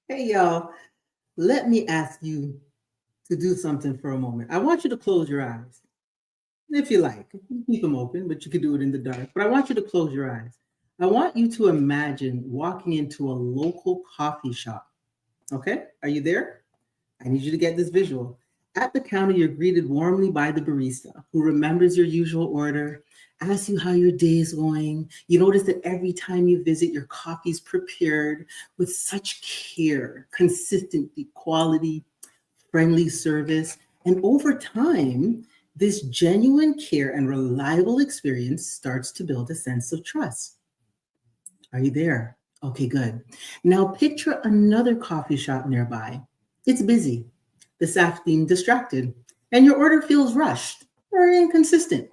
Hey, y'all, let me ask you to do something for a moment. I want you to close your eyes. If you like, you can keep them open, but you can do it in the dark. But I want you to close your eyes. I want you to imagine walking into a local coffee shop. Okay? Are you there? I need you to get this visual. At the counter, you're greeted warmly by the barista who remembers your usual order, asks you how your day is going. You notice that every time you visit, your coffee's prepared with such care, consistent quality, friendly service. And over time, this genuine care and reliable experience starts to build a sense of trust. Are you there? Okay, good. Now picture another coffee shop nearby. It's busy, the staff seem distracted, and your order feels rushed or inconsistent.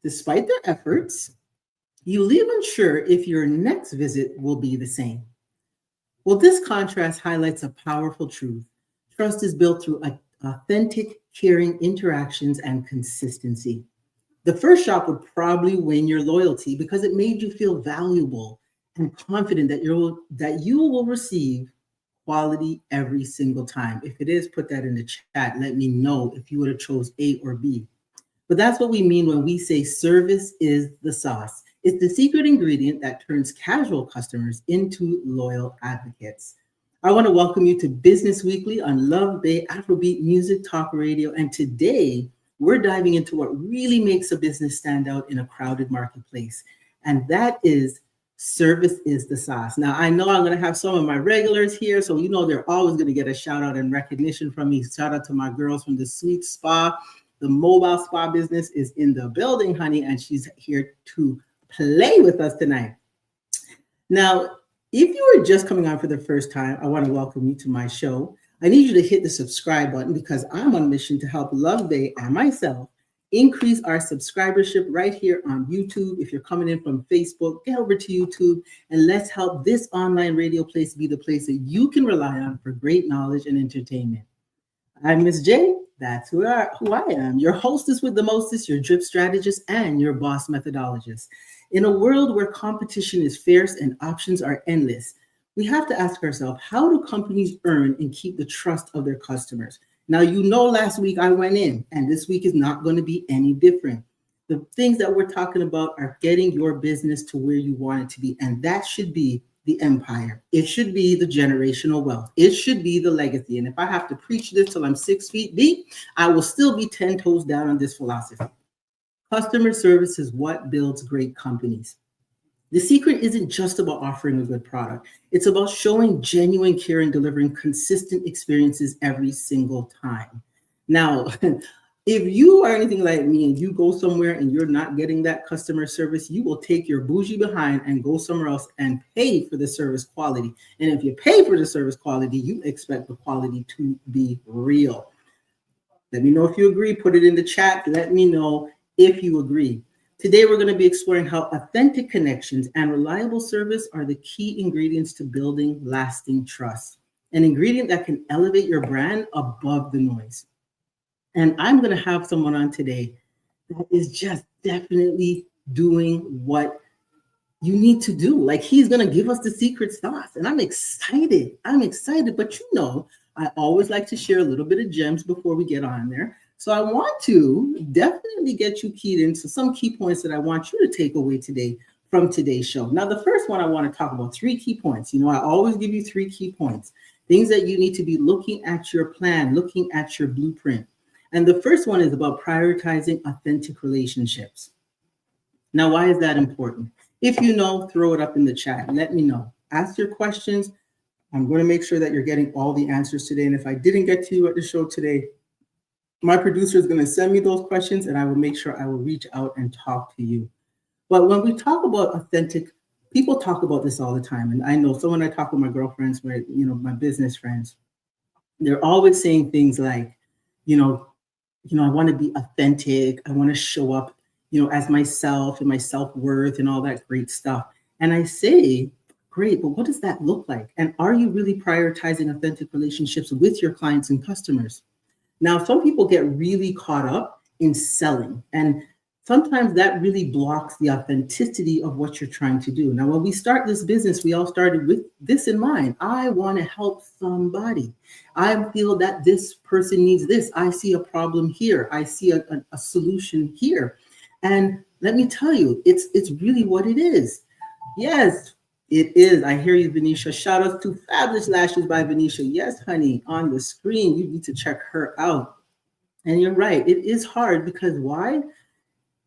Despite their efforts, you leave unsure if your next visit will be the same. Well, this contrast highlights a powerful truth. Trust is built through authentic, caring interactions and consistency. The first shop would probably win your loyalty because it made you feel valuable and confident that you will receive quality every single time. If it is, put that in the chat. Let me know if you would have chose A or B. But that's what we mean when we say service is the sauce. It's the secret ingredient that turns casual customers into loyal advocates. I want to welcome you to Business Weekly on Love Bay Afrobeat Music Talk Radio. And today, we're diving into what really makes a business stand out in a crowded marketplace. And that is service is the sauce. Now, I know I'm going to have some of my regulars here, so you know they're always going to get a shout out and recognition from me. Shout out to my girls from the Sweet Spa. The mobile spa business is in the building, honey, and she's here to play with us tonight. Now, if you are just coming on for the first time, I want to welcome you to my show. I need you to hit the subscribe button because I'm on a mission to help Love Bay and myself increase our subscribership right here on YouTube. If you're coming in from Facebook, get over to YouTube and let's help this online radio place be the place that you can rely on for great knowledge and entertainment. I'm Miss J. That's who I am. Your hostess with the mostest, your drip strategist, and your boss methodologist. In a world where competition is fierce and options are endless, we have to ask ourselves, how do companies earn and keep the trust of their customers? Now, you know, last week I went in, and this week is not going to be any different. The things that we're talking about are getting your business to where you want it to be, and that should be the empire. It should be the generational wealth. It should be the legacy. And if I have to preach this till I'm 6 feet deep, I will still be 10 toes down on this philosophy. Customer service is what builds great companies. The secret isn't just about offering a good product. It's about showing genuine care and delivering consistent experiences every single time. Now, if you are anything like me and you go somewhere and you're not getting that customer service, you will take your bougie behind and go somewhere else and pay for the service quality. And if you pay for the service quality, you expect the quality to be real. Let me know if you agree. Put it in the chat. Let me know if you agree. Today, we're going to be exploring how authentic connections and reliable service are the key ingredients to building lasting trust, an ingredient that can elevate your brand above the noise. And I'm going to have someone on today that is just definitely doing what you need to do. Like he's going to give us the secret sauce. And I'm excited. I'm excited. But you know, I always like to share a little bit of gems before we get on there. So I want to definitely get you keyed into some key points that I want you to take away today from today's show. Now, the first one I want to talk about, 3 key points. You know, I always give you 3 key points, things that you need to be looking at your plan, looking at your blueprint. And the first one is about prioritizing authentic relationships. Now, why is that important? If you know, throw it up in the chat. Let me know. Ask your questions. I'm going to make sure that you're getting all the answers today. And if I didn't get to you at the show today, my producer is going to send me those questions and I will make sure I will reach out and talk to you. But when we talk about authentic, people talk about this all the time. And I know, so when I talk with my girlfriends, my business friends, they're always saying things like, you know, I want to be authentic. I want to show up, as myself and my self-worth and all that great stuff. And I say, great, but what does that look like? And are you really prioritizing authentic relationships with your clients and customers? Now, some people get really caught up in selling. And sometimes that really blocks the authenticity of what you're trying to do. Now, when we start this business, we all started with this in mind. I want to help somebody. I feel that this person needs this. I see a problem here. I see a solution here. And let me tell you, it's really what it is. Yes, it is. I hear you, Venetia. Shout out to Fabulous Lashes by Venetia. Yes, honey, on the screen. You need to check her out. And you're right. It is hard because why?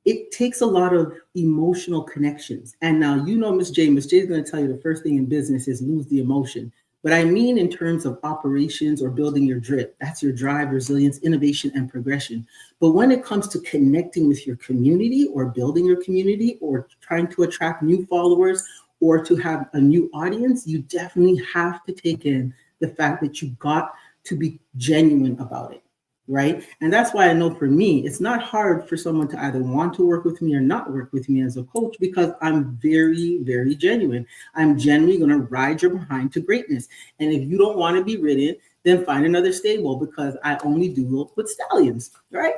It takes a lot of emotional connections. And now, Miss J. Miss J is going to tell you the first thing in business is lose the emotion. But I mean in terms of operations or building your drip. That's your drive, resilience, innovation, and progression. But when it comes to connecting with your community or building your community or trying to attract new followers or to have a new audience, you definitely have to take in the fact that you got to be genuine about it. Right. And that's why I know for me, it's not hard for someone to either want to work with me or not work with me as a coach because I'm very, very genuine. I'm genuinely going to ride your behind to greatness. And if you don't want to be ridden, then find another stable because I only do with stallions. Right.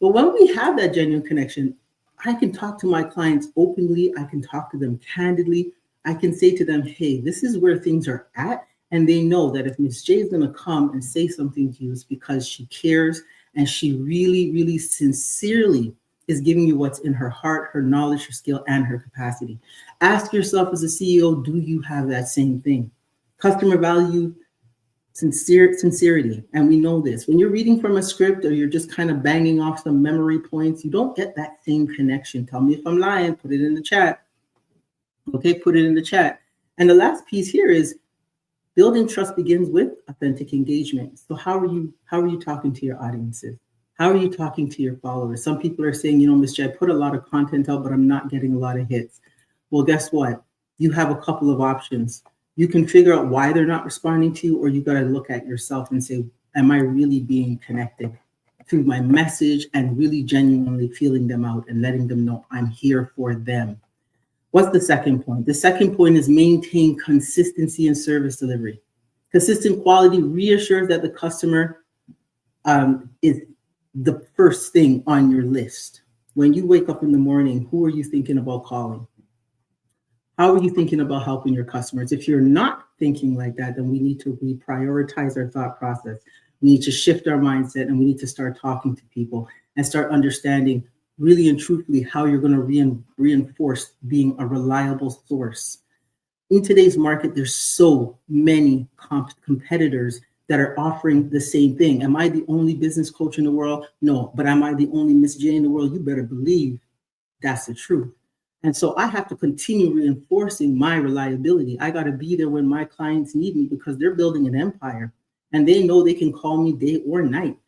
But when we have that genuine connection, I can talk to my clients openly. I can talk to them candidly. I can say to them, hey, this is where things are at. And they know that if Miss J is going to come and say something to you, it's because she cares and she really, really sincerely is giving you what's in her heart, her knowledge, her skill, and her capacity. Ask yourself as a CEO, do you have that same thing? Customer value, sincerity. And we know this. When you're reading from a script or you're just kind of banging off some memory points, you don't get that same connection. Tell me if I'm lying, put it in the chat. Okay, put it in the chat. And the last piece here is building trust begins with authentic engagement. So how are you talking to your audiences? How are you talking to your followers? Some people are saying, Miss J, I put a lot of content out, but I'm not getting a lot of hits. Well, guess what? You have a couple of options. You can figure out why they're not responding to you, or you got to look at yourself and say, am I really being connected to my message and really genuinely feeling them out and letting them know I'm here for them? What's the second point? The second point is maintain consistency in service delivery. Consistent quality reassures that the customer is the first thing on your list. When you wake up in the morning, who are you thinking about calling? How are you thinking about helping your customers? If you're not thinking like that, then we need to reprioritize our thought process. We need to shift our mindset and we need to start talking to people and start understanding really and truthfully how you're going to reinforce being a reliable source. In today's market, there's so many competitors that are offering the same thing. Am I the only business coach in the world? No. But am I the only Miss J in the world? You better believe that's the truth. And so I have to continue reinforcing my reliability. I got to be there when my clients need me because they're building an empire and they know they can call me day or night.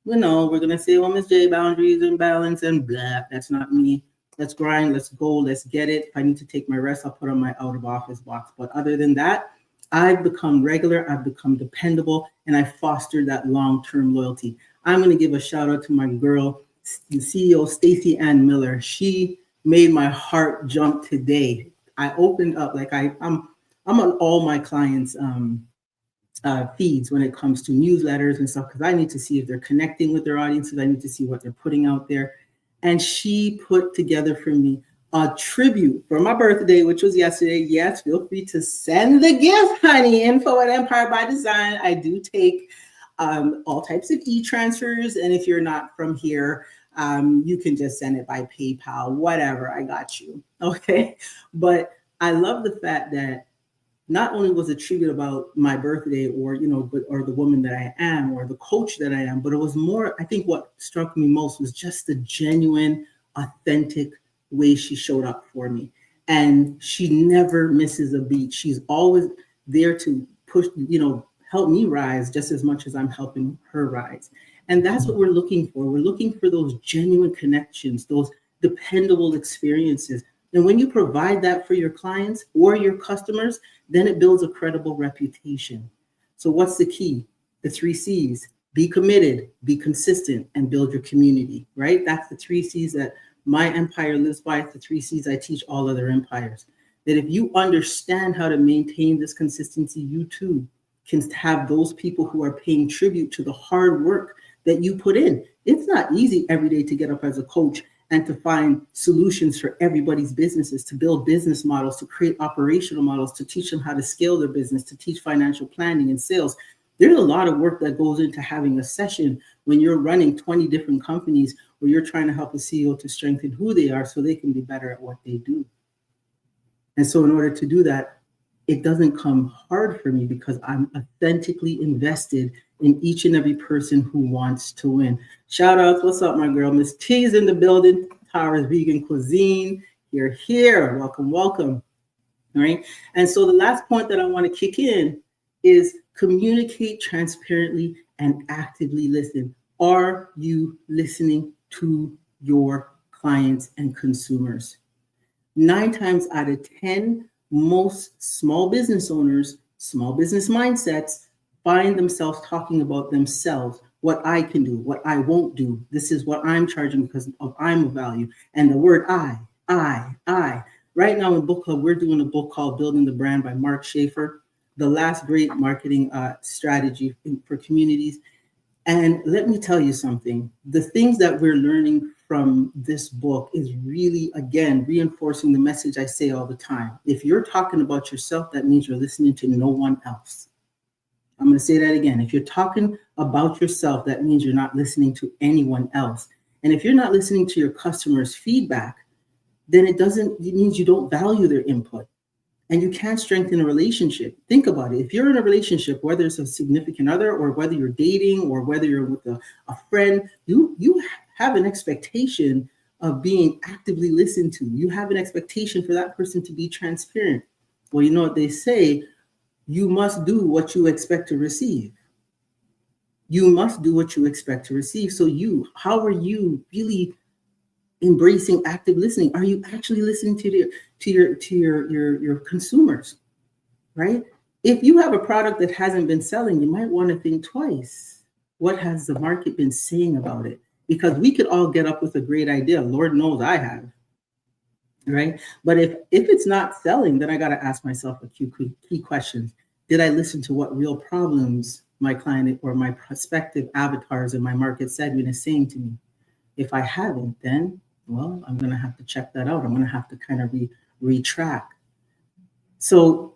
We're going to say, well, Miss J, boundaries and balance and blah. That's not me. Let's grind. Let's go. Let's get it. If I need to take my rest, I'll put on my out of office box. But other than that, I've become regular. I've become dependable. And I fostered that long-term loyalty. I'm going to give a shout out to my girl, the CEO, Stacey Ann Miller. She made my heart jump today. I opened up like I'm on all my clients' feeds when it comes to newsletters and stuff, because I need to see if they're connecting with their audiences. I need to see what they're putting out there. And she put together for me a tribute for my birthday, which was yesterday. Yes, feel free to send the gift, honey. Info at Empire by Design. I do take all types of e-transfers. And if you're not from here, you can just send it by PayPal, whatever. I got you. Okay. But I love the fact that not only was it tribute about my birthday or the woman that I am or the coach that I am, but it was more, I think what struck me most was just the genuine, authentic way she showed up for me. And she never misses a beat. She's always there to push, help me rise just as much as I'm helping her rise. And that's what we're looking for. We're looking for those genuine connections, those dependable experiences. And when you provide that for your clients or your customers, then it builds a credible reputation. So what's the key? The 3 C's: be committed, be consistent, and build your community, right? That's the 3 C's that my empire lives by. It's the 3 C's I teach all other empires. That if you understand how to maintain this consistency, you too can have those people who are paying tribute to the hard work that you put in. It's not easy every day to get up as a coach and to find solutions for everybody's businesses, to build business models, to create operational models, to teach them how to scale their business, to teach financial planning and sales. There's a lot of work that goes into having a session when you're running 20 different companies where you're trying to help a CEO to strengthen who they are so they can be better at what they do. And so in order to do that, it doesn't come hard for me because I'm authentically invested in each and every person who wants to win. Shout outs. What's up, my girl? Miss T's in the building. Tara's Vegan Cuisine. You're here. Welcome, welcome. All right. And so the last point that I want to kick in is communicate transparently and actively listen. Are you listening to your clients and consumers? 9 times out of 10, most small business owners, small business mindsets find themselves talking about themselves, what I can do, what I won't do. This is what I'm charging because I'm of value. And the word I. Right now in book club, we're doing a book called Building the Brand by Mark Schaefer, the last great marketing strategy for communities. And let me tell you something, the things that we're learning from this book is really, again, reinforcing the message I say all the time. If you're talking about yourself, that means you're listening to no one else. I'm going to say that again. If you're talking about yourself, that means you're not listening to anyone else. And if you're not listening to your customers' feedback, then it means you don't value their input. And you can't strengthen a relationship. Think about it. If you're in a relationship, whether it's a significant other or whether you're dating or whether you're with a friend, you have an expectation of being actively listened to. You have an expectation for that person to be transparent. Well, you know what they say, you must do what you expect to receive. You must do what you expect to receive. So how are you really embracing active listening? Are you actually listening to your consumers, right? If you have a product that hasn't been selling, you might want to think twice. What has the market been saying about it? Because we could all get up with a great idea. Lord knows I have, right? But if it's not selling, then I got to ask myself a few key questions. Did I listen to what real problems my client or my prospective avatars in my market segment is saying to me? If I haven't, then well, I'm going to have to check that out. I'm going to have to kind of retrack. So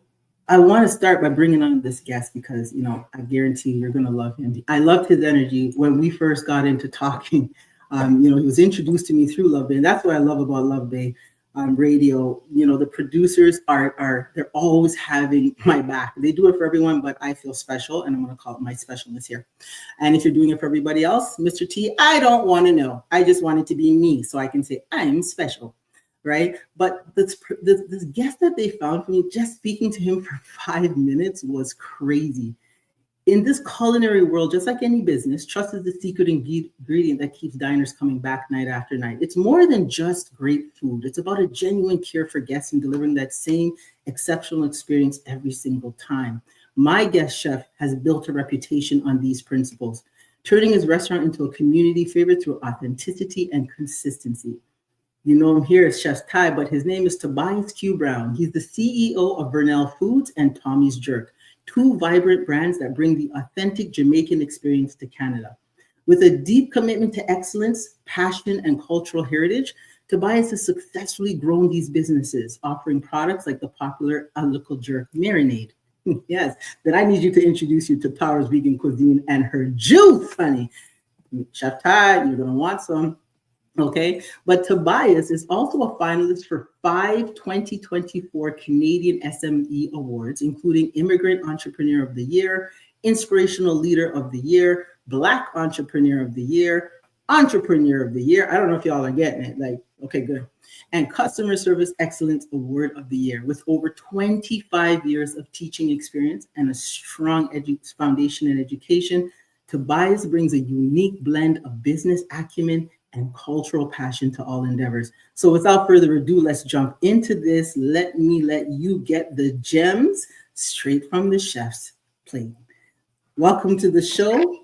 I want to start by bringing on this guest because, I guarantee you're going to love him. I loved his energy when we first got into talking. He was introduced to me through Love Bay. And that's what I love about Love Bay radio. The producers they're always having my back. They do it for everyone, but I feel special. And I'm going to call it my specialness here. And if you're doing it for everybody else, Mr. T, I don't want to know. I just want it to be me so I can say I'm special, right? But this guest that they found for me, just speaking to him for 5 minutes was crazy. In this culinary world, just like any business, trust is the secret ingredient that keeps diners coming back night after night. It's more than just great food. It's about a genuine care for guests and delivering that same exceptional experience every single time. My guest chef has built a reputation on these principles, turning his restaurant into a community favorite through authenticity and consistency. You know him here as Chef Ty, but his name is Tobias Q. Brown. He's the CEO of Verne Foods and Tommie's Jerk, 2 vibrant brands that bring the authentic Jamaican experience to Canada. With a deep commitment to excellence, passion, and cultural heritage, Tobias has successfully grown these businesses, offering products like the popular Unlocal Jerk Marinade. Yes, then I need you to introduce you to Tara's Vegan Cuisine and her juice, honey. Chef Ty, you're going to want some. Okay, but Tobias is also a finalist for 5 2024 Canadian SME Awards, including Immigrant Entrepreneur of the Year, Inspirational Leader of the Year, Black Entrepreneur of the Year, Entrepreneur of the Year. I don't know if y'all are getting it. Okay, good. And Customer Service Excellence Award of the Year. With over 25 years of teaching experience and a strong foundation in education, Tobias brings a unique blend of business acumen and cultural passion to all endeavors. So without further ado, let's jump into this. Let you get the gems straight from the chef's plate. Welcome to the show,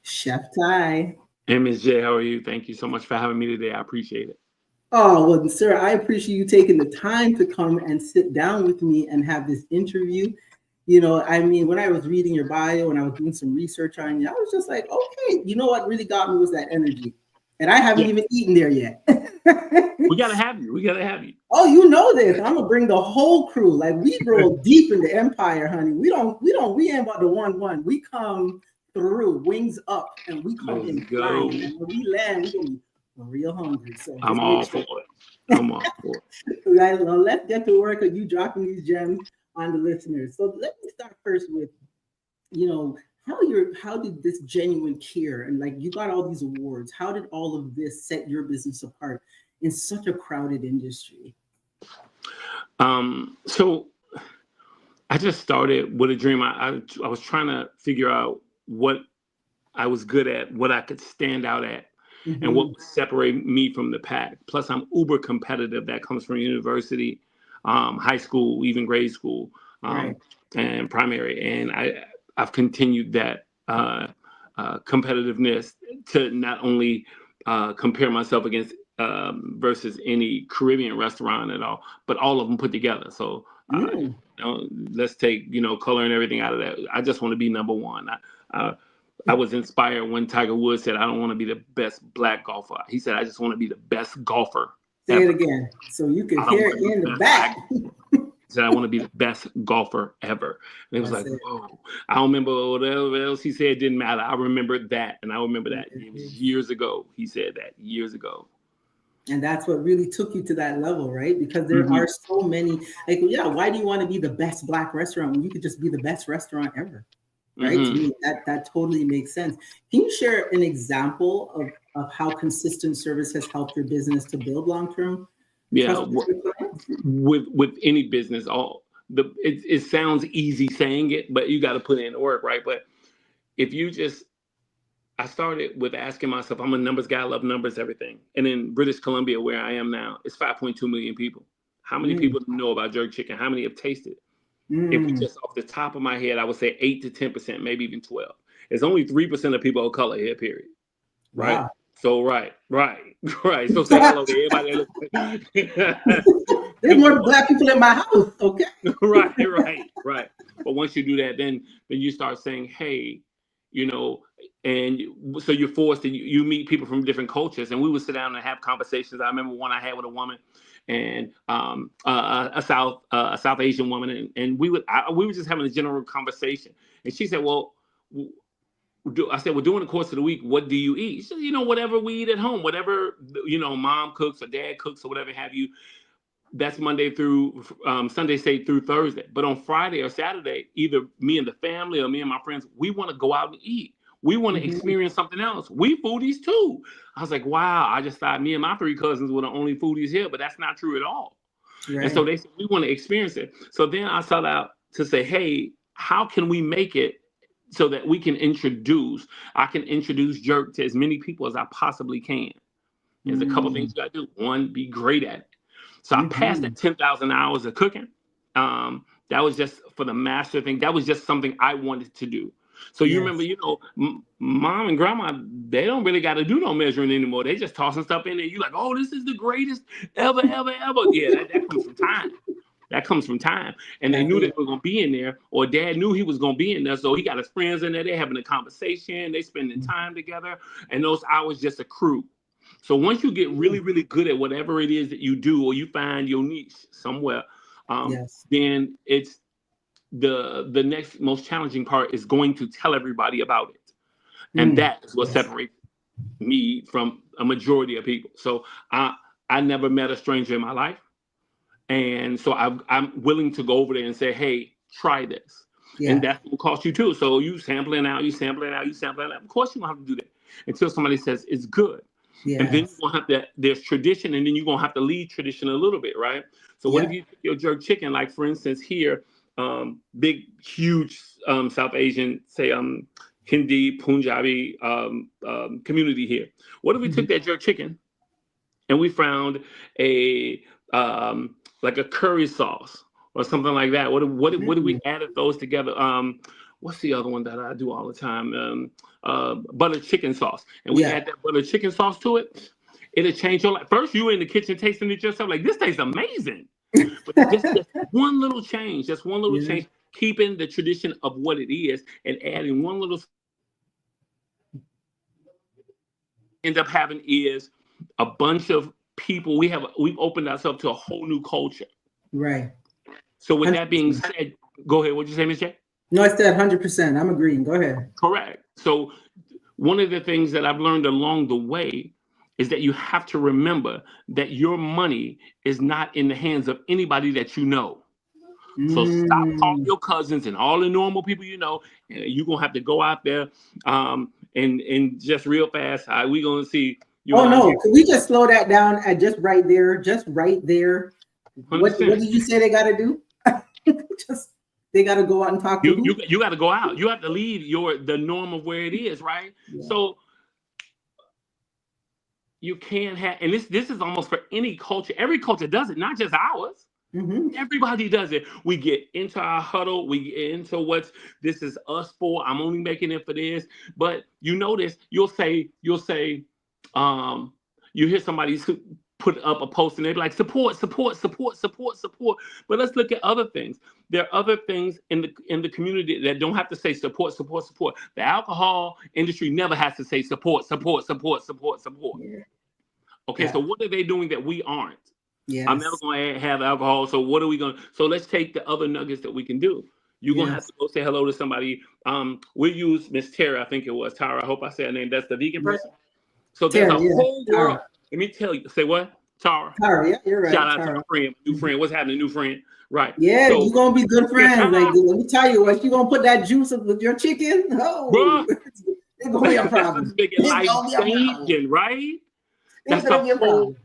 Chef Ty. Hey, Ms. J, how are you? Thank you so much for having me today. I appreciate it. Oh, well, sir, I appreciate you taking the time to come and sit down with me and have this interview. When I was reading your bio and I was doing some research on you, I was just like, okay, you know what really got me was that energy. And I haven't Yeah. even eaten there yet. We gotta have you. We gotta have you. Oh, you know this. I'm gonna bring the whole crew. Like we roll deep in the empire, honey. We ain't about the 1-1. We come through, wings up, and we come Let's in go. flying. And when we land, we're gonna be real hungry. So I'm just all make for sure. it. I'm all for it. Right, well, let's get to work. Of you dropping these gems on the listeners. So let me start first with, you know, how did this genuine care, and like you got all these awards, how did all of this set your business apart in such a crowded industry? So I just started with a dream. I was trying to figure out what I was good at, what I could stand out at, and what Mm-hmm. would separate me from the pack. Plus, I'm uber competitive. That comes from university, high school, even grade school, Right. and primary. And I've continued that competitiveness to not only compare myself against versus any Caribbean restaurant at all, but all of them put together. So Mm. let's take color and everything out of that. I just want to be number one. I was inspired when Tiger Woods said, "I don't want to be the best black golfer." He said, "I just want to be the best golfer Say it ever. again, so you could I don't hear want it to be in the the best black back. golfer." He said, "I want to be the best golfer ever." And it was That's like, it. whoa. I don't remember whatever else he said. It didn't matter. I remembered that, and I remember that. It was years ago. He said that years ago. And that's what really took you to that level, right? Because there Mm-hmm. are so many, like, yeah, why do you want to be the best black restaurant when you could just be the best restaurant ever? Right? To Mm-hmm. me, that totally makes sense. Can you share an example of how consistent service has helped your business to build long-term Yeah. trust with your clients? With any business, it sounds easy saying it, but you got to put in the work, right? But if you just I started with asking myself, I'm a numbers guy, I love numbers, everything. And in British Columbia, where I am now, it's 5.2 million people. How many Mm, people know about jerk chicken? How many have tasted it? If we mm, just off the top of my head, I would say 8 to 10%, maybe even 12. There's only 3% of people of color here, period. Right? wow. So, right. So say hello to everybody. There's more black people in my house. Okay. Right. But once you do that, then you start saying, hey, and so you're forced to you meet people from different cultures, and we would sit down and have conversations. I remember one I had with a woman, and a South Asian woman, and we were just having a general conversation, and she said, well. I said, well, during the course of the week, what do you eat? She said, whatever we eat at home, whatever, mom cooks or dad cooks or whatever have you. That's Monday through Sunday, say through Thursday. But on Friday or Saturday, either me and the family or me and my friends, we want to go out and eat. We want to Mhm. experience something else. We foodies too. I was like, wow, I just thought me and my 3 cousins were the only foodies here, but that's not true at all. And so Right. they said, we want to experience it. So then I sought out to say, hey, how can we make it so that I can introduce jerk to as many people as I possibly can. There's a couple things Mm, you got to do. One, be great at it. So I passed mhm. that 10,000 hours of cooking. That was just for the master thing. That was just something I wanted to do. So you remember, Yes. mom and grandma, they don't really got to do no measuring anymore. They just tossing stuff in there. You like, oh, this is the greatest ever, ever, ever. Yeah, that comes from time. That comes from time. And they That's knew they it. were going to be in there, or dad knew he was going to be in there. So he got his friends in there. They're having a conversation. They spending time together. And those hours just accrue. So once you get really, really good at whatever it is that you do, or you find your niche somewhere, Yes. then it's the next most challenging part is going to tell everybody about it. And Mm, that is what yes. separates me from a majority of people. So I never met a stranger in my life. And so I'm willing to go over there and say, hey, try this. And Yeah. that's what will cost you too. So you sampling out. Of course you don't have to do that until somebody says it's good. And then Yes. you're gonna have to, there's tradition, and then you're gonna have to lead tradition a little bit, right? So what if Yep. you take your jerk chicken, like for instance here, big, huge South Asian, say Hindi, Punjabi community here. What if we Mhm. took that jerk chicken and we found a like a curry sauce or something like that? What if we Mm, added those together? What's the other one that I do all the time? Butter chicken sauce, and we yeah. add that butter chicken sauce to it. It'll change your life. First, you in the kitchen tasting it yourself, like this tastes amazing. But just one little Yeah. change, keeping the tradition of what it is, and adding one little end up having is a bunch of people. We've opened ourselves to a whole new culture. Right. So with that being said, go ahead. What'd you say, Ms. J? No, I said 100%. I'm agreeing. Go ahead. Correct. So one of the things that I've learned along the way is that you have to remember that your money is not in the hands of anybody that you know. So stop calling your cousins and all the normal people you know. And you're gonna have to go out there and just real fast. We gonna see you. Oh no, can we just slow that down at just right there? Just right there. What did you say they gotta do? They gotta go out and talk to you gotta go out. You have to leave the norm of where it is, right? Yeah. So you can't have, and this is almost for any culture. Every culture does it, not just ours. Mm-hmm. Everybody does it. We get into our huddle. We get into this is us for. I'm only making it for this. But you notice, you'll say, you hear somebody put up a post and they're like, support. But let's look at other things. There are other things in the community that don't have to say support. The alcohol industry never has to say support. Yeah. Okay, yeah. So what are they doing that we aren't? Yes. I'm never going to have alcohol. So what are we going to? So let's take the other nuggets that we can do. You're going to have to go say hello to somebody. We'll use Miss Tara. I think it was Tara. I hope I said her name. That's the vegan person. So there's a whole world. Let me tell you. Say what? Tara. Tara, yeah, you're right. Shout out to my friend, new friend. What's happening, new friend? Right. Yeah, you're going to be good friends. Like, let me tell you what, you going to put that juice with your chicken? Oh, it's going to be a problem. It's life-changing, right? That's the whole.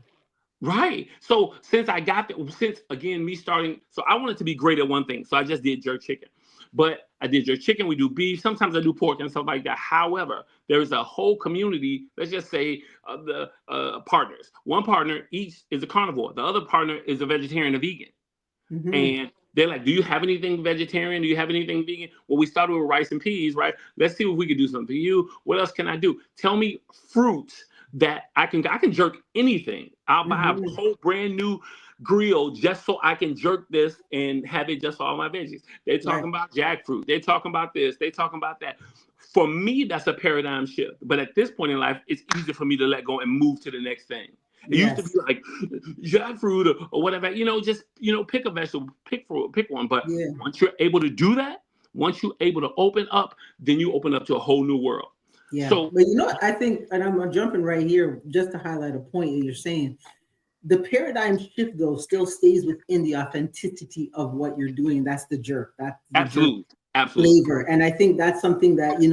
Right. So since again, me starting, so I wanted to be great at one thing. So I just did jerk chicken. But I did jerk chicken. We do beef. Sometimes I do pork and stuff like that. However, there's a whole community, let's just say the partners. One partner each is a carnivore. The other partner is a vegetarian, a vegan. Mm-hmm. And they're like, do you have anything vegetarian? Do you have anything vegan? Well, we started with rice and peas, right? Let's see if we can do something for you. What else can I do? Tell me fruits that I can jerk anything. I'll buy a whole brand new grill just so I can jerk this and have it just for all my veggies. They're talking about jackfruit. They're talking about this. They're talking about that. For me, that's a paradigm shift. But at this point in life, it's easier for me to let go and move to the next thing. It used to be like jackfruit or whatever, just pick a vegetable, pick one. But once you're able to do that, once you're able to open up, then you open up to a whole new world. Yeah, so, but I think, and I'm jumping right here just to highlight a point that you're saying. The paradigm shift, though, still stays within the authenticity of what you're doing. That's the jerk. That's the absolutely flavor. And I think that's something that, me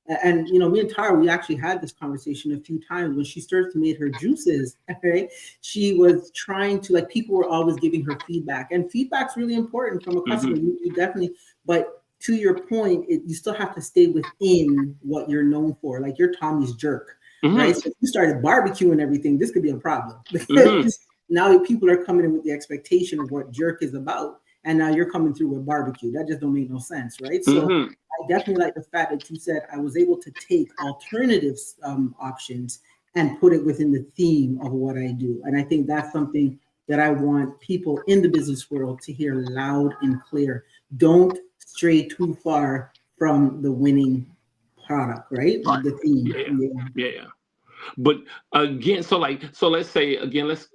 and Tara, we actually had this conversation a few times when she started to make her juices, right? She was trying to, people were always giving her feedback, and feedback's really important from a customer. Mm-hmm. You definitely, but to your point, you still have to stay within what you're known for, like your Tommie's jerk, right? So if you started barbecuing everything, this could be a problem. Now people are coming in with the expectation of what jerk is about, and now you're coming through with barbecue. That just don't make no sense, right? So I definitely like the fact that you said I was able to take alternative options and put it within the theme of what I do. And I think that's something that I want people in the business world to hear loud and clear. Don't stray too far from the winning product, right? The theme. Yeah. But again, so let's say again, let's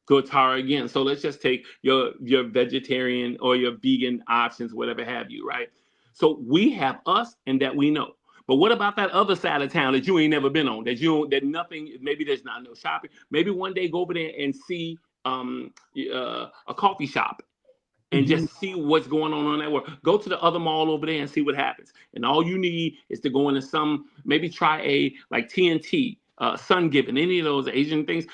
go Tara again. So let's just take your vegetarian or your vegan options, whatever have you, right? So we have us and that we know. But what about that other side of town that you ain't never been on? That nothing. Maybe there's not no shopping. Maybe one day go over there and see a coffee shop. And just see what's going on that world. Go to the other mall over there and see what happens. And all you need is to go into maybe try a TNT, Sun Given, any of those Asian things,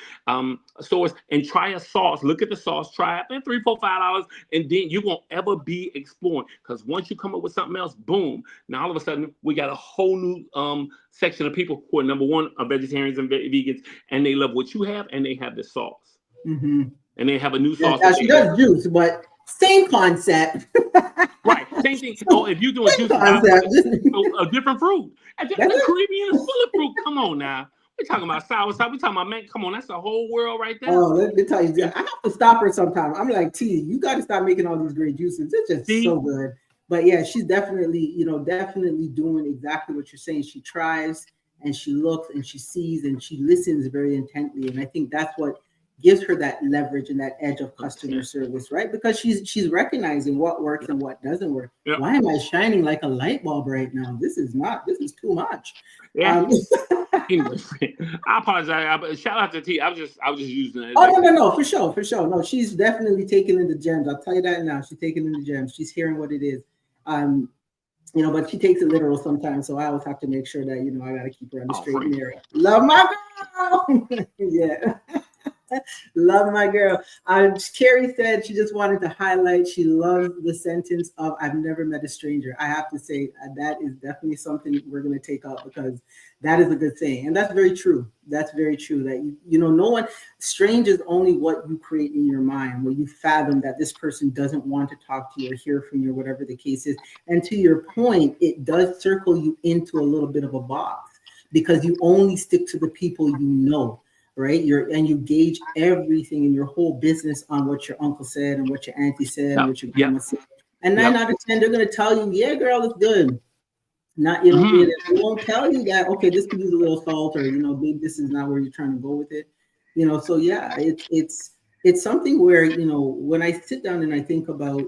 stores, and try a sauce. Look at the sauce, try it, $3, $4, $5, and then you won't ever be exploring. Because once you come up with something else, boom, now all of a sudden we got a whole new section of people who are, number one, are vegetarians and vegans, and they love what you have, and they have the sauce. And they have a new sauce. She does juice, but same concept. Right. Same thing. Oh, if you're doing juice, a different fruit. The Caribbean is full of fruit. Come on now. We're talking about sour. We're talking about, man, come on. That's a whole world right there. Oh, let me tell you. I have to stop her sometimes. I'm like, T, you got to stop making all these great juices. It's just so good. But yeah, she's definitely, definitely doing exactly what you're saying. She tries and she looks and she sees and she listens very intently. And I think that's what gives her that leverage and that edge of customer service, right? Because she's recognizing what works and what doesn't work. Yep. Why am I shining like a light bulb right now? This is too much. Yeah. Anyway, I apologize. Shout out to T. I was just using it. Oh no, for sure. No, she's definitely taking in the gems. I'll tell you that now. She's taking in the gems. She's hearing what it is. But she takes it literal sometimes. So I always have to make sure that, I got to keep her on the straight and narrow. Love my girl. Yeah. Love my girl. Carrie said she just wanted to highlight she loves the sentence of "I've never met a stranger." I have to say that is definitely something we're going to take up, because that is a good saying, and that's very true. That's very true. That no one strange is only what you create in your mind, where you fathom that this person doesn't want to talk to you or hear from you, or whatever the case is. And to your point, it does circle you into a little bit of a box, because you only stick to the people you know. Right, you gauge everything in your whole business on what your uncle said and what your auntie said and what your grandma said, and 9 out of 10 they're going to tell you, "Yeah, girl, it's good." Not they won't tell you that, okay, this could use a little salt, or babe, this is not where you're trying to go with it. So yeah, it's something where when I sit down and I think about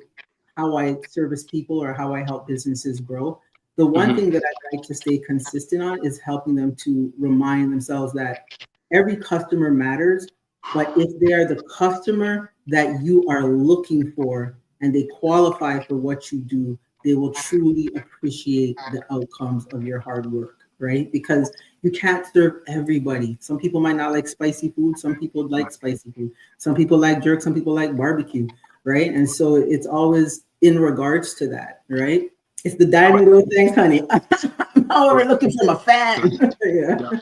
how I service people or how I help businesses grow, the one thing that I like to stay consistent on is helping them to remind themselves that every customer matters, but if they are the customer that you are looking for and they qualify for what you do, they will truly appreciate the outcomes of your hard work, right? Because you can't serve everybody. Some people might not like spicy food. Some people like spicy food. Some people like jerk. Some people like barbecue, right? And so it's always in regards to that, right? It's the diamond little things, honey. Oh, we're looking for a fan. Yeah.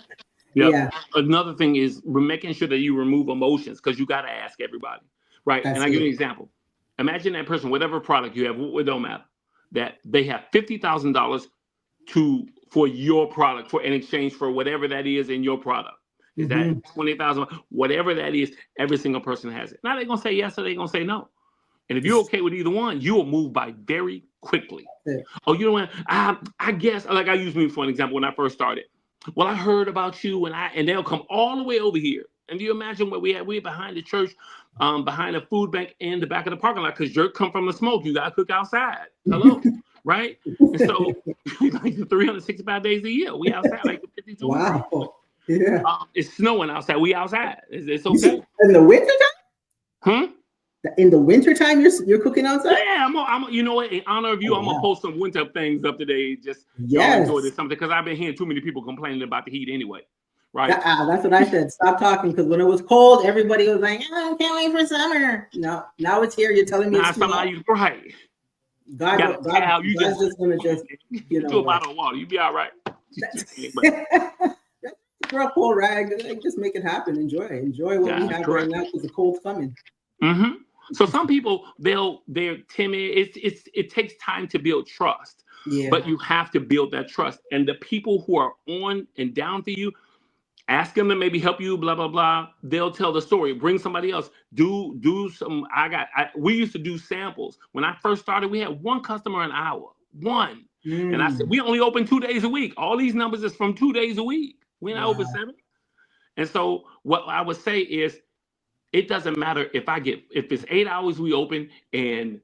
Yep. Yeah. Another thing is making sure that you remove emotions, because you got to ask everybody, right? And I give you an example. Imagine that person, whatever product you have, it don't matter, that they have $50,000 for your product in exchange for whatever that is in your product. Is that 20,000? Whatever that is, every single person has it. Now they're gonna say yes or they're gonna say no. And if you're okay with either one, you will move by very quickly. Oh, you know what? I guess, like, I use me for an example when I first started. Well, I heard about you, and they'll come all the way over here. And do you imagine what we're behind the church, behind a food bank in the back of the parking lot, because jerk come from the smoke. You got to cook outside. Hello, right? And so, like 365 days a year, we outside like 52 weeks. Wow. Yeah. It's snowing outside. We outside. It's okay. In the winter time? Huh? In the wintertime, you're cooking outside? Yeah, I'm you know what? In honor of you, I'm gonna post some winter things up today. Just yes. Enjoy this something, because I've been hearing too many people complaining about the heat anyway. Right. That's what I said. Stop talking, because when it was cold, everybody was like, "Oh, I can't wait for summer." No, now it's here. You're telling me it's too hot. Right. God's just gonna do a bottle of water. You be all right. Throw a cold rag. Just make it happen. Enjoy what we have right now, because the cold's coming. Mm-hmm. So some people they're timid. It takes time to build trust. Yeah. But you have to build that trust, and the people who are on and down for you, ask them to maybe help you, blah, blah, blah. They'll tell the story. Bring somebody else. Do some. We used to do samples. When I first started, we had one customer an hour. One. And I said, we only open 2 days a week. All these numbers is from 2 days a week. We're not open 7. And so what I would say is, it doesn't matter if it's 8 hours we open and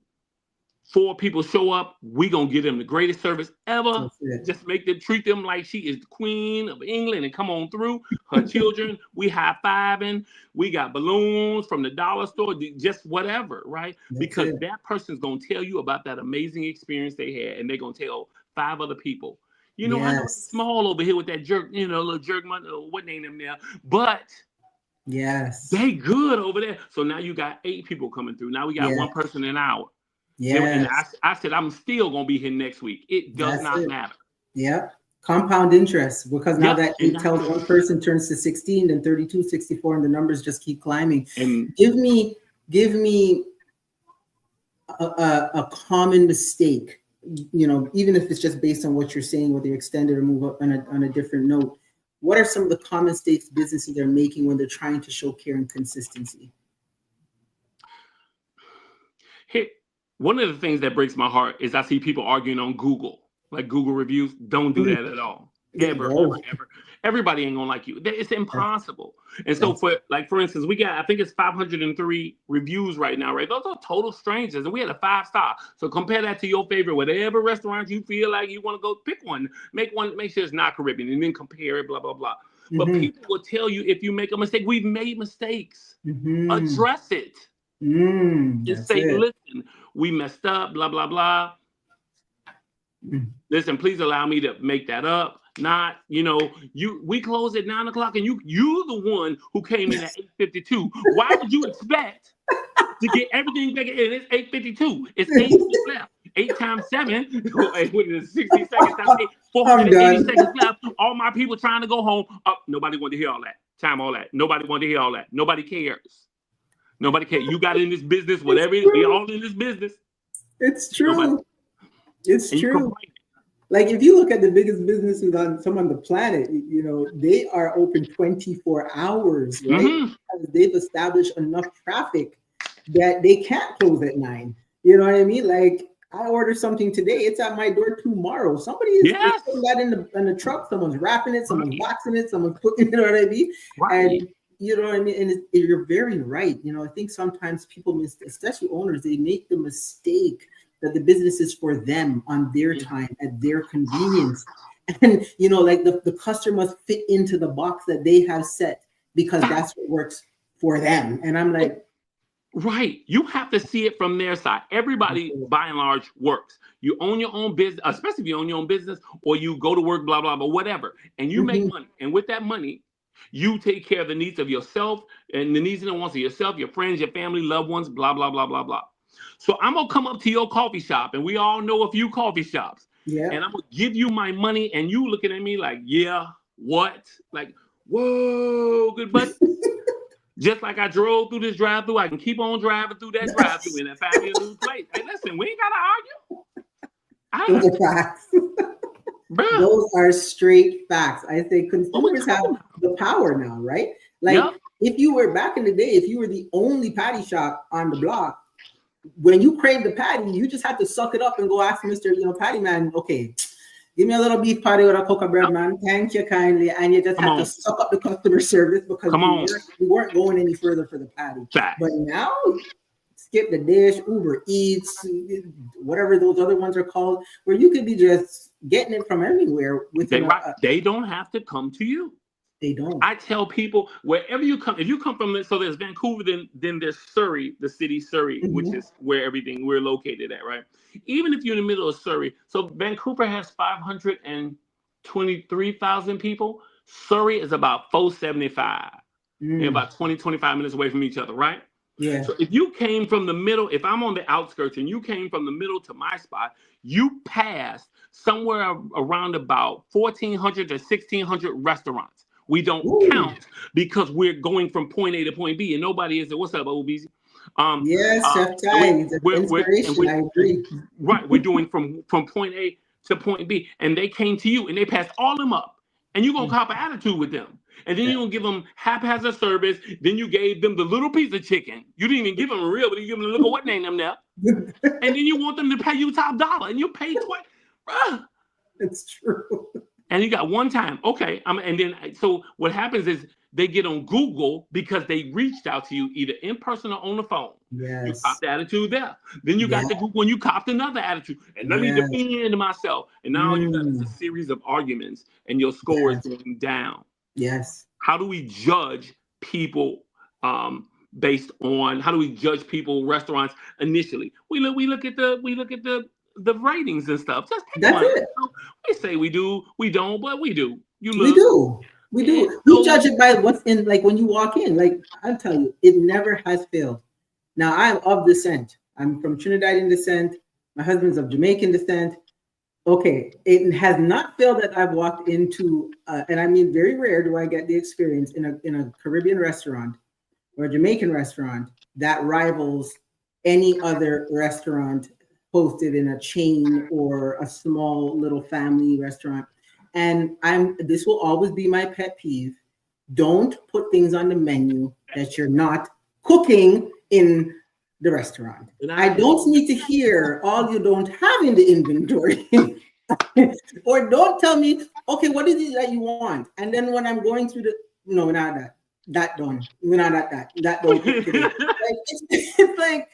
4 people show up, we gonna give them the greatest service ever. Just treat them like she is the queen of England and come on through. Her children, we high-fiving. We got balloons from the dollar store, just whatever, right? Because that person's gonna tell you about that amazing experience they had, and they're gonna tell 5 other people. I know it's small over here with that jerk, little jerk money, what name them there, but they good over there. So now you got 8 people coming through. Now we got one person an hour. Yeah, and I said I'm still gonna be here next week. It does not matter. Yeah, compound interest, because now that 8 tells one person turns to 16, then 32, 64, and the numbers just keep climbing. And give me a common mistake. Even if it's just based on what you're saying, whether you extend it or move up on a different note. What are some of the common mistakes businesses are making when they're trying to show care and consistency? One of the things that breaks my heart is I see people arguing on Google, like Google reviews. Don't do that at all. Ever. Everybody ain't gonna like you. It's impossible. And so for instance, we got, I think it's 503 reviews right now, right? Those are total strangers. And we had a 5-star. So compare that to your favorite, whatever restaurant you feel like you want to go, pick one, make sure it's not Caribbean, and then compare it, blah, blah, blah. But people will tell you if you make a mistake. We've made mistakes. Address it. And say, listen, we messed up, blah, blah, blah. Listen, please allow me to make that up. Not, we close at 9 o'clock and you the one who came in at 8:52. Why would you expect to get everything back in? It's 8:52. It's 8 minutes left. 8 times 7, what is it, 60 seconds times 8, 480 seconds left. All my people trying to go home. Nobody wanted to hear all that. Time all that. Nobody wanted to hear all that. Nobody cares. Nobody cares. You got in this business, whatever. We all in this business. It's true. It's true. Like if you look at the biggest businesses on the planet, they are open 24 hours, right? Because they've established enough traffic that they can't close at 9. You know what I mean? Like I order something today, it's at my door tomorrow. Somebody is putting that in the truck. Someone's wrapping it, someone's boxing it, someone's cooking. You know what I mean? And you know what I mean? And you're very right. I think sometimes people, especially owners, they make the mistake that the business is for them on their time, at their convenience. And, like the customer must fit into the box that they have set because that's what works for them. And I'm like, right. You have to see it from their side. Everybody, by and large, works. You own your own business, especially if you own your own business, or you go to work, blah, blah, blah, whatever. And you make money. And with that money, you take care of the needs of yourself and the needs and the wants of yourself, your friends, your family, loved ones, blah, blah, blah, blah, blah. So I'm going to come up to your coffee shop, and we all know a few coffee shops. And I'm going to give you my money, and you looking at me like, yeah, what? Like, whoa, good buddy. Just like I drove through this drive-through, I can keep on driving through that drive-through and find me a new place. Hey, listen, we ain't got to argue. Those are facts. Those are straight facts. I say consumers have the power now, right? Like if you were back in the day, if you were the only patty shop on the block, when you craved the patty, you just had to suck it up and go ask Mr. Patty man, okay, give me a little beef patty with a coca bread, man. Thank you kindly. And you just had to suck up the customer service because we weren't going any further for the patty. But now, skip the dish, Uber Eats, whatever those other ones are called, where you could be just getting it from everywhere. They don't have to come to you. They don't. I tell people, wherever you come, if you come from, so there's Vancouver, then there's Surrey, the city Surrey, which is where we're located at, right? Even if you're in the middle of Surrey, so Vancouver has 523,000 people. Surrey is about 475. They're about 25 minutes away from each other, right? Yeah. So if you came from the middle, if I'm on the outskirts and you came from the middle to my spot, you passed somewhere around about 1,400 to 1,600 restaurants. We don't count because we're going from point A to point B, and nobody is there. What's up, OBZ? Yes, Chef Ty, inspiration. I agree. Right, we're doing from point A to point B, and they came to you, and they passed all them up, and you're gonna cop an attitude with them, and then you're gonna give them haphazard service. Then you gave them the little piece of chicken. You didn't even give them a real, but you give them a little what name them there, and then you want them to pay you top dollar, and you pay twice. Bruh. It's true. And you got one time, okay. And then so what happens is they get on Google because they reached out to you either in person or on the phone. Yes. You copped the attitude there. Then you got the Google and you copped another attitude. And let me defend myself. And now you got a series of arguments and your score is going down. Yes. How do we judge people based on restaurants initially? We look at the ratings and stuff. Just pick one. It. We say we do, we don't, but we do. We do. We judge it by what's in, like when you walk in. Like I'll tell you, it never has failed. Now I'm of descent. I'm from Trinidadian descent. My husband's of Jamaican descent. Okay, it has not failed that I've walked into, and I mean very rare do I get the experience in a Caribbean restaurant or a Jamaican restaurant that rivals any other restaurant hosted in a chain or a small little family restaurant. And this will always be my pet peeve. Don't put things on the menu that you're not cooking in the restaurant. I don't need to hear all you don't have in the inventory. Or don't tell me, okay, what is it that you want? And then when I'm going through no, we're not that. That done. We're not at that. That don't cook today. Like, it's like,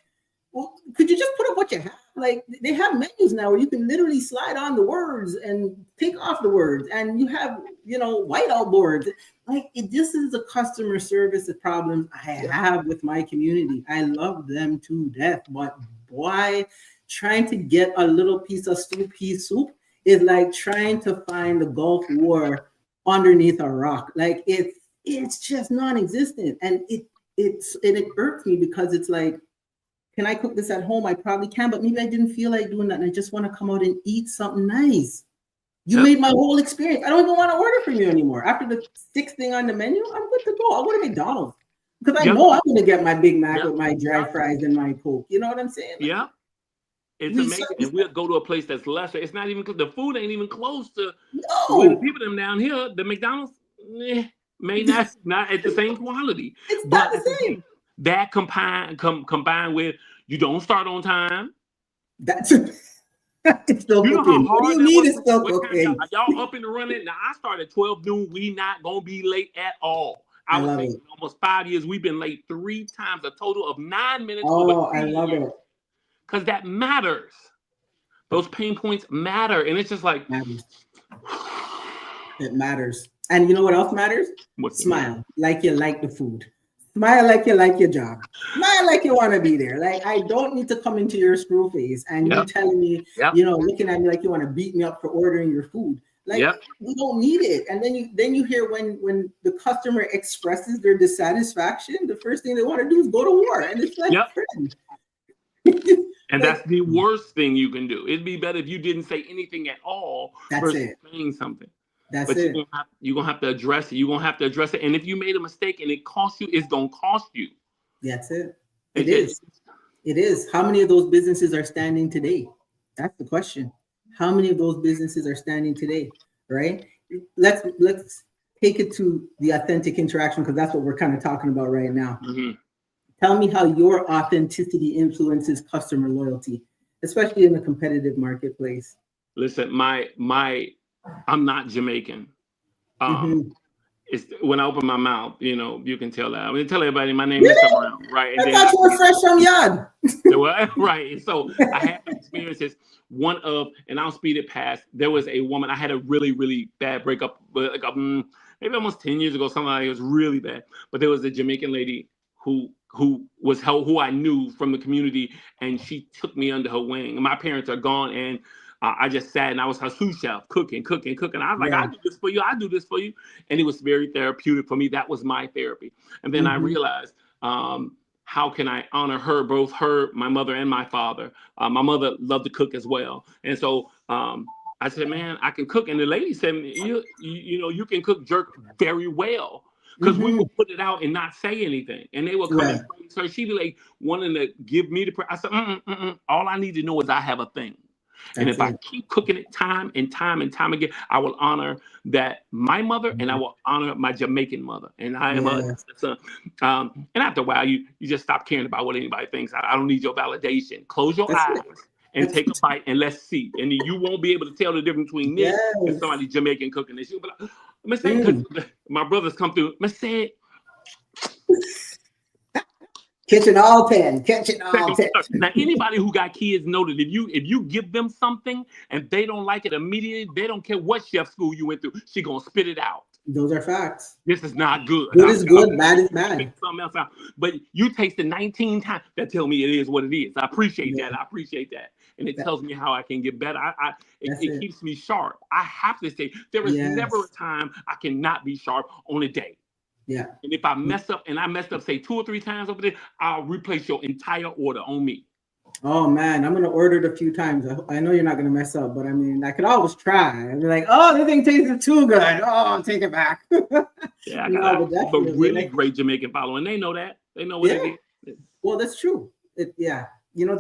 well, could you just put up what you have? Like, they have menus now where you can literally slide on the words and take off the words, and you have, whiteout boards. Like, this is the customer service problem I have with my community. I love them to death, but boy, trying to get a little piece of pea soup is like trying to find the Gulf War underneath a rock. Like, it's just non-existent, and it irks me because it's like, can I cook this at home? I probably can, but maybe I didn't feel like doing that, and I just want to come out and eat something nice. You made my whole experience. I don't even want to order from you anymore. After the sixth thing on the menu, I'm good to go. I'll go to McDonald's because I know I'm going to get my Big Mac with my dry fries and my Coke. You know what I'm saying? Yeah. It's amazing. And we'll go to a place that's lesser. It's not even, the food ain't even close to where the people them down here, the McDonald's, may not at the same quality. It's not the same. That combined with you don't start on time. That's still cooking. What do you mean it's still cooking? Y'all up and running. Now, I started 12 noon. We not going to be late at all. I was saying almost 5 years. We've been late 3 times, a total of 9 minutes. Oh, I love it. Because that matters. Those pain points matter. And it's just like... It matters. And you know what else matters? Smile like you like the food. Smile like you like your job. Smile like you want to be there. Like, I don't need to come into your screw face and you telling me, looking at me like you want to beat me up for ordering your food. Like, we don't need it. And then you hear when the customer expresses their dissatisfaction, the first thing they want to do is go to war. And it's like, and that's the worst thing you can do. It'd be better if you didn't say anything at all versus saying something. But you're going to have to address it. You're going to have to address it. And if you made a mistake and it cost you, it's going to cost you. That's it. It is. It is. How many of those businesses are standing today? That's the question. How many of those businesses are standing today? Right? Let's take it to the authentic interaction, because that's what we're kind of talking about right now. Mm-hmm. Tell me how your authenticity influences customer loyalty, especially in the competitive marketplace. Listen, I'm not Jamaican. It's when I open my mouth, you can tell that. I'm gonna tell everybody my name is around, right? And I thought you were fresh from Yard. Right. And so I had experiences. One of, and I'll speed it past. There was a woman. I had a really, really bad breakup, like maybe almost 10 years ago. Something like it was really bad. But there was a Jamaican lady who I knew from the community, and she took me under her wing. And my parents are gone, and I just sat and I was her sous chef, cooking. I was like, I do this for you. And it was very therapeutic for me. That was my therapy. And then I realized, how can I honor her, both her, my mother, and my father? My mother loved to cook as well. And so I said, man, I can cook. And the lady said, you can cook jerk very well. Because we would put it out and not say anything. And they would come and praise her. She'd be like wanting to give me the praise. I said, all I need to know is I have a thing. And if I keep cooking it time and time again, I will honor that my mother, and I will honor my Jamaican mother. And I am a son. And after a while, you just stop caring about what anybody thinks. I don't need your validation. Close your eyes and take a bite, and let's see. And then you won't be able to tell the difference between this and somebody Jamaican cooking this. You'll be like, because my brothers come through. Say Kitchen all 10. Now, anybody who got kids know that if you give them something and they don't like it immediately, they don't care what chef school you went through, she gonna spit it out. Those are facts. This is not good. Good is good, bad is bad. Something else out. But you tasted 19 times. That tell me it is what it is. I appreciate that. And it tells me how I can get better. It keeps me sharp. I have to say, there is never a time I cannot be sharp on a day. Yeah. And if I mess up, say 2 or 3 times over there, I'll replace your entire order on me. Oh man, I'm gonna order it a few times. I know you're not gonna mess up, but I mean, I could always try. I'd be like, oh, this thing tasted too good. Oh, I'll take it back. Yeah, I got a really great Jamaican following. They know that. They know what it is. Well, that's true. The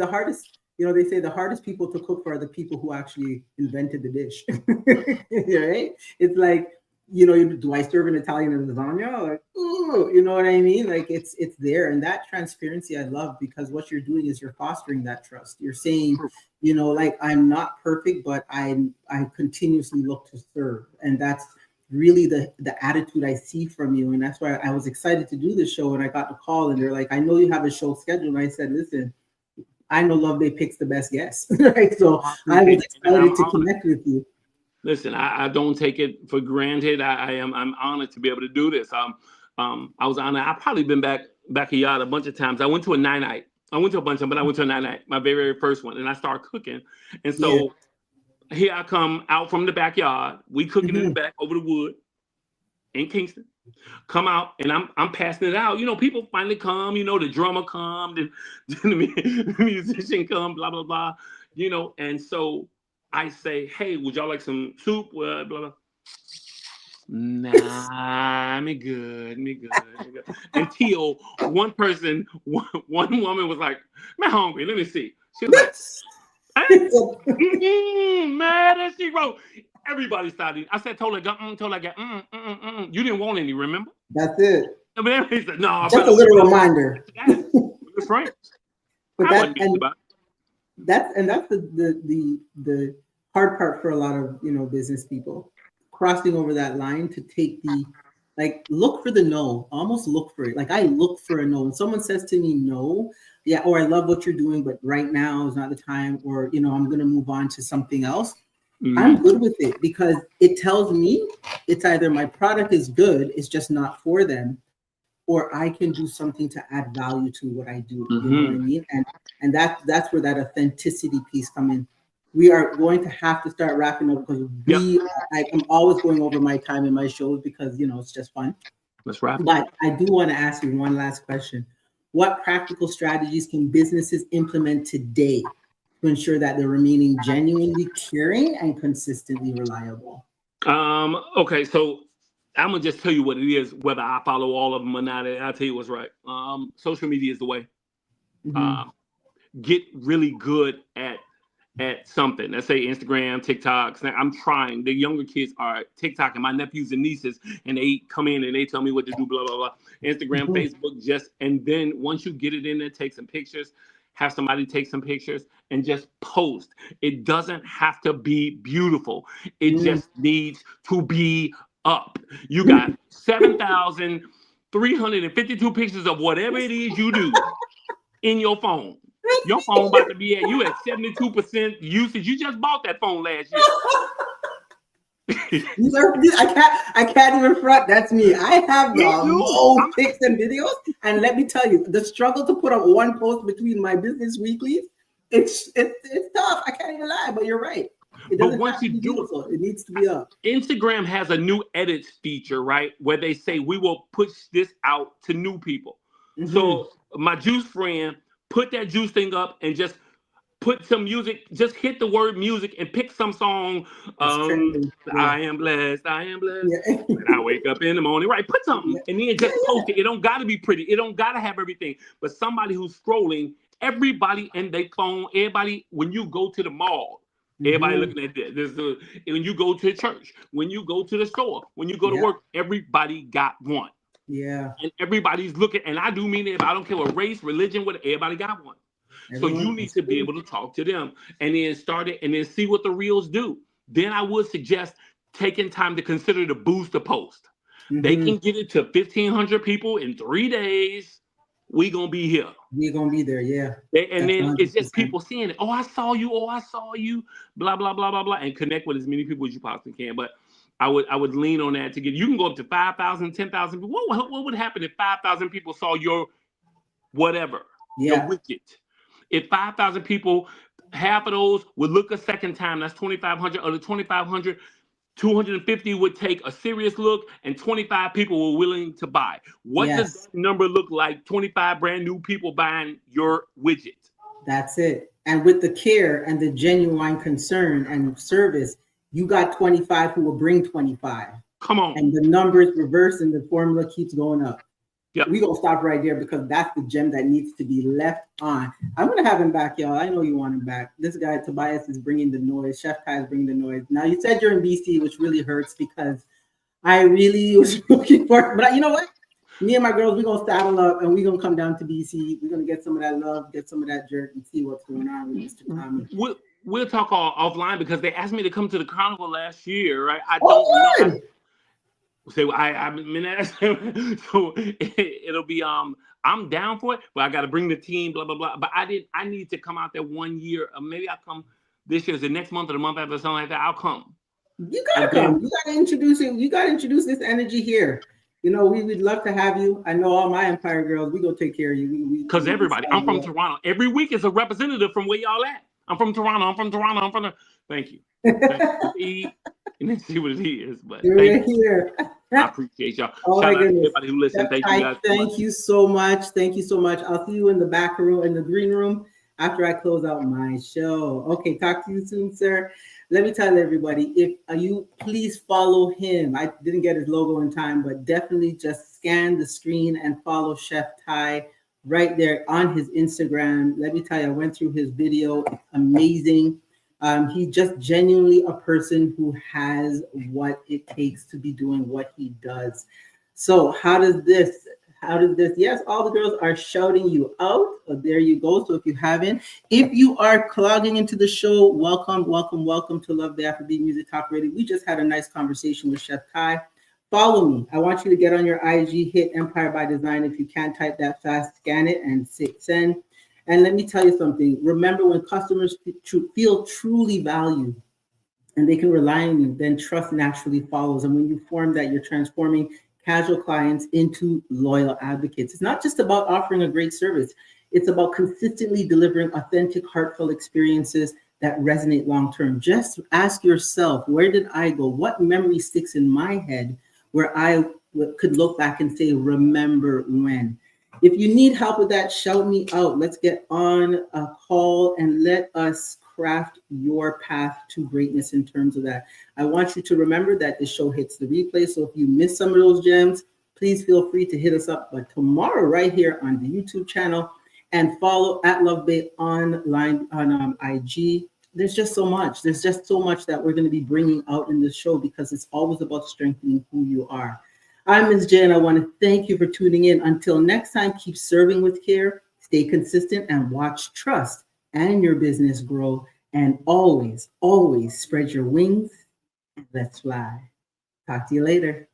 hardest. They say the hardest people to cook for are the people who actually invented the dish. Right? It's like, do I serve an Italian lasagna? Like, ooh, you know what I mean? Like it's there. And that transparency I love, because what you're doing is you're fostering that trust. You're saying, like, I'm not perfect, but I continuously look to serve. And that's really the attitude I see from you. And that's why I was excited to do this show. And I got the call and they're like, I know you have a show scheduled. And I said, listen, I know Love Day picks the best guests. Right. So I was excited to connect with you. Listen, I don't take it for granted. I'm honored to be able to do this. I was honored. I've probably been backyard a bunch of times. I went to a night. I went to a bunch of them, but I went to a night, my very, very first one, and I started cooking. And so here I come out from the backyard. We cooking in the back over the wood in Kingston. Come out and I'm passing it out. People finally come. The drummer come, the musician come, blah blah blah. And so I say, hey, would y'all like some soup? Blah, blah. Nah, me good. Until one woman was like, I'm hungry. Let me see. She was like, hey, mad as she wrote. Everybody started. I said, told her, you didn't want any, remember? That's it. I mean, he said, no. Just a little reminder. We're friends. But that's the hard part for a lot of business people, crossing over that line to take look for the no, almost look for it. Like I look for a no. When someone says to me no, or I love what you're doing, but right now is not the time, or I'm gonna move on to something else. I'm good with it, because it tells me it's either my product is good, it's just not for them, or I can do something to add value to what I do. You know what I mean? And that's where that authenticity piece comes in. We are going to have to start wrapping up, because I'm always going over my time in my shows, because it's just fun. Let's wrap. But I do want to ask you one last question. What practical strategies can businesses implement today to ensure that they're remaining genuinely caring and consistently reliable? Okay, so I'm gonna just tell you what it is, whether I follow all of them or not. I'll tell you what's right. Social media is the way. Get really good at something. Let's say Instagram, TikTok. I'm trying. The younger kids are TikTok, and my nephews and nieces, and they come in and they tell me what to do, blah, blah, blah. Instagram, Facebook, and then once you get it in there, take some pictures, have somebody take some pictures, and just post. It doesn't have to be beautiful. It just needs to be up. You got 7,352 pictures of whatever it is you do in your phone. Your phone about to be at 72% usage. You just bought that phone last year. I can't even front. That's me. I have no pics and videos, and let me tell you, the struggle to put up one post between my business weeklies, it's tough. I can't even lie, but you're right. It doesn't have to be beautiful. It needs to be up. Instagram has a new edits feature, right, where they say we will push this out to new people. So my juice friend put that juice thing up and just put some music, just hit the word music and pick some song. I am blessed. When I wake up in the morning, right? Put something and then just post it. It don't got to be pretty. It don't got to have everything. But somebody who's scrolling, everybody in their phone, everybody, when you go to the mall, everybody looking at this. When you go to church, when you go to the store, when you go to work, everybody got one. Yeah. And everybody's looking, and I do mean it. I don't care what race, religion, what everybody got one. So you need to be able to talk to them and then start it and then see what the reels do. Then I would suggest taking time to consider the booster post. They can get it to 1,500 people in 3 days. We gonna be here. We're gonna be there, yeah. And then 100%. It's just people seeing it. Oh, I saw you. Blah blah blah blah blah, and connect with as many people as you possibly can. But I would lean on that to get. You can go up to 5,000, 10,000 people. What would happen if 5,000 people saw your whatever, your widget? If 5,000 people, half of those would look a second time, that's 2,500. Of the 2,500, 250 would take a serious look, and 25 people were willing to buy. What does that number look like? 25 brand new people buying your widget. That's it. And with the care and the genuine concern and service, you got 25 who will bring 25. Come on. And the numbers reverse and the formula keeps going up. Yep. We're going to stop right there because that's the gem that needs to be left on. I'm going to have him back, y'all. I know you want him back. This guy, Tobias, is bringing the noise. Chef Kai is bringing the noise. Now, you said you're in BC, which really hurts because I really was looking for, but you know what? Me and my girls, we're gonna saddle up and we're gonna come down to BC. We're gonna get some of that love, get some of that jerk, and see what's going on with Mr. Tommie. We'll talk offline because they asked me to come to the carnival last year, right? I Oh, don't know. good. So I've been so it'll be I'm down for it, but I got to bring the team, blah blah blah. But I need to come out there 1 year. Maybe I'll come this year, is the next month or the month after, something like that. I'll come. You gotta come. You gotta introduce him. You gotta introduce this energy here. You know, we would love to have you. I know all my Empire girls. We gonna take care of you. Because everybody, I'm from Toronto. Every week is a representative from where y'all at. I'm from Toronto. Thank you. And then see what it is. But thank you. Here. I appreciate y'all. Oh Shout my out to goodness. everybody who listened. Thank you guys. Thank you so much. Thank you so much. I'll see you in the back room, in the green room, after I close out my show. Okay, talk to you soon, sir. Let me tell everybody, if you please follow him. I didn't get his logo in time, but definitely just scan the screen and follow Chef Ty right there on his Instagram. Let me tell you, I went through his video. Amazing. He's just genuinely a person who has what it takes to be doing what he does. So how does this, yes, all the girls are shouting you out. Oh, there you go. So if you haven't, if you are clogging into the show, welcome to Love the Afrobeat Music Talk Radio. We just had a nice conversation with Chef Ty. Follow me. I want you to get on your IG, hit Empire by Design. If you can't type that fast, scan it and send. And let me tell you something. Remember, when customers feel truly valued and they can rely on you, then trust naturally follows. And when you form that, you're transforming casual clients into loyal advocates. It's not just about offering a great service. It's about consistently delivering authentic, heartfelt experiences that resonate long-term. Just ask yourself, where did I go? What memory sticks in my head where I could look back and say, remember when? If you need help with that, shout me out. Let's get on a call and let us craft your path to greatness in terms of that. I want you to remember that this show hits the replay. So if you miss some of those gems, please feel free to hit us up. But tomorrow, right here on the YouTube channel, and follow at LoveBay online on IG. There's just so much. There's just so much that we're going to be bringing out in this show because it's always about strengthening who you are. I'm Ms. J, and I want to thank you for tuning in. Until next time, keep serving with care, stay consistent, and watch trust and your business grow. And always, always spread your wings and let's fly. Talk to you later.